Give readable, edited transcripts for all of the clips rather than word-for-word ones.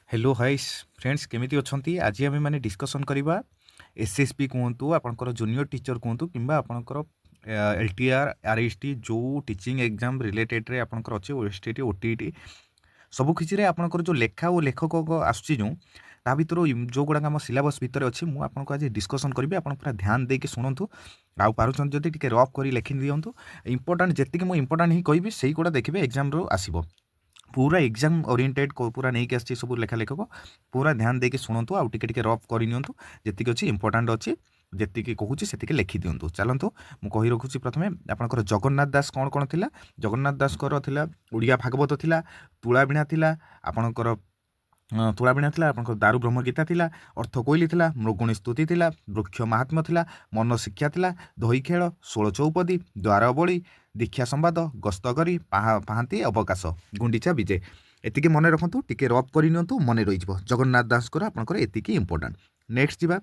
Hello हाइस friends केमिति अछंती आज आमे माने डिस्कशन करबा एसएसपी कहतु आपनकर जूनियर टीचर कहतु किंबा आपनकर एलटीआर आरएसटी जो टीचिंग एग्जाम रिलेटेड रे आपनकर अछि ओएसटी ओटीटी सब किछि रे आपनकर जो लेखा और लेखक आसुची जो ता भितर जो गुडा हम सिलेबस भितर अछि मु आपनको आज डिस्कशन करबी आपन पूरा ध्यान दे के सुनंतु आउ पारुछन जदि टिके रफ करी लेखि दियंतु इंपोर्टेंट जेतिक मु इंपोर्टेंट ही कहबी सेही गुडा देखिबे एग्जाम रो आसीबो पूरा एग्जाम ओरिएंटेड को पूरा नहीं आसी सब लेखा लेखक पूरा ध्यान देके शुणु आउ टिके रफ कर जी अच्छी इंपोर्टाट अच्छी जी कहूँ से लिखि दिंतु चलतु मुझे रखुच्छी प्रथम आपंकर जगन्नाथ दास कौन कौन थी जगन्नाथ दास उड़िया भागवत थिला तुलाबीणा थिला आपणकर तुलाबीणा थिला आपंकर दारु ब्रह्म गीता थिला अर्थ कोइली थिला मृगुणी स्तुति थिला वृक्ष महात्म्य थिला मन शिक्षा थिला दही खेल 16 चौपदी द्वारबली दीक्षा संवाद गस्तगरी पाहांती अवकाश गुंडीचा विजय एतिकी मन रखु टिके रफ कर मन रही जगन्नाथ दास आपंकर एतिकी इंपोर्टाट नेक्स्ट जा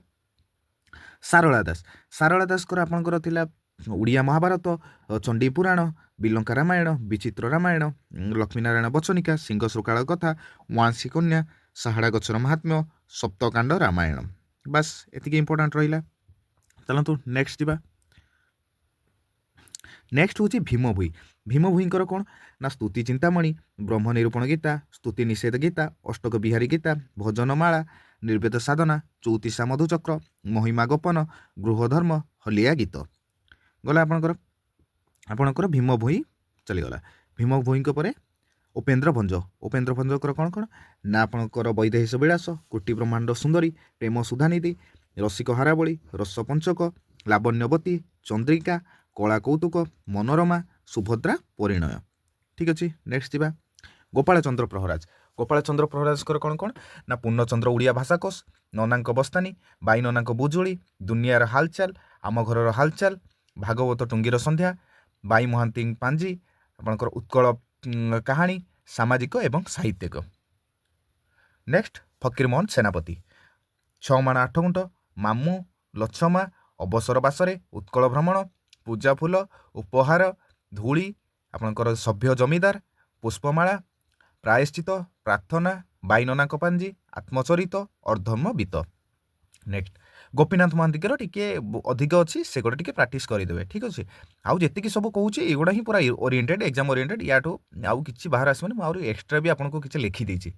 सारला दास आपंकर थिला उड़िया महाभारत चंडी पुराण बिलंका रामायण विचित्र रामायण लक्ष्मीनारायण बचनिका सिंह श्रुकाल कथा वांसी कन्या साहाड़ा गचर महात्म्य सप्तकांड रामायण बास एतिकी इंपोर्टाट रहा चलतु नेक्स्ट जा नेक्स्ट हूँ भीम भूईंकर कौन ना स्तुति चिंतामणि ब्रह्म निरूपण गीता स्तुति निषेध गीता अष्टक बिहारी गीता भजनमाला निर्वेद साधना चौतीसा मधुचक्र महिमा गोपन गृहधर्म हलिया गीत गला आपणकर भीम भोई चलीगला भीम भोई उपेन्द्र भंजकर कौन कौन ना आपणकर वैदेहिश विलास कोटि ब्रह्मांड सुंदरी प्रेम सुधानिधि रसिक हारावली रसपंचक लावण्यवती चंद्रिका कला कौतुक मनोरमा सुभद्रा परिणय ठीक अच्छे नेक्स्ट जा गोपाल चंद्र प्रहराज कौन कौन ना पूर्णचंद्र उड़िया भाषाकोश ननांक बस्तानी बाई ननांक बुजुली दुनियार हालचाल आम घर हालचाल भागवत टुंगीर संध्या बाई महांती पांजी आपणकर उत्कल कहानी सामाजिक एवं साहित्यिक नेक्स्ट फकीरमोहन सेनापति 6 माण 8 गुंठ मामू लछमा अवसर बासरे उत्कल भ्रमण पूजा फूल उपहार धूली आपणकर सभ्य जमीदार पुष्पमाला प्रायश्चित प्रार्थना बाईननाक पांजी आत्मचरित अर्धम बीत नेक्स्ट गोपीनाथ महांतीकर टिके अधिक अच्छी से गोटे टिके प्राक्ट करदे ठीक अच्छे आउ जी सब कहूँ युवा ही पूरा ओरिएंटेड एग्जाम ओरिएंटेड या आउ कि बाहर आसबनी मुझे एक्सट्रा भी आपको किसी लिखिदेची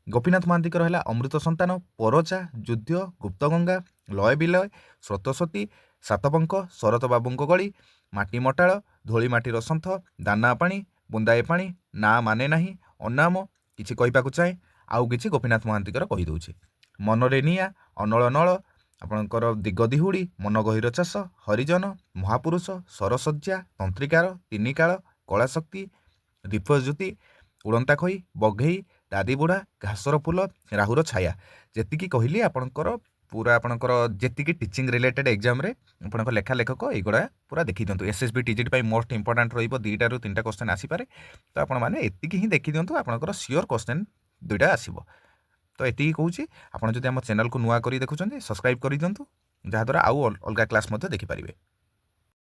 गोपीनाथ महांतीकर है अमृत संतान परचा युद्ध गुप्तगंगा लय विलय स्रोतसती सातपंक शरत बाबूंक गली माटी मटाळ धोली माटीर सन्थ दाना पानी बुंदाए पानी ना माने नाही अनाम किछि कहिबाकु चाहे आउ किछि गोपीनाथ महांतीकर कहीदे मनरे निया अनल नल आपणकर दिगदिहुड़ी मन गहीर चाष हरिजन महापुरुष सरसज्जा तंत्रिकार तीनिकाल कलाशक्ति दीपज्योति उड़ंता खई बघेई दादी बुढ़ा घासर फूल राहुर छाया जेतिकी कहली आपणकर पूरा आपणकर जी टीचिंग रिलेटेड एग्जाम रे आपणकर लेखा लेखक युवा पूरा देखी दिंतु एसएसबी टीजीटी पाई मोस्ट इंपोर्टाट रहिबो 2 ରୁ 3टा क्वेश्चन आसी पारे तो आपण माने एतिकी ही देखी दिंतु आपणकर सियोर क्वेश्चन 2टा आसीबो तो एतिकी कहूची आपण जदि हम चैनल को नुआ करी देखुछन सब्सक्राइब करी दिंतु जहा द्वारा आउ अलगा क्लास मध्ये देखि पारिबे।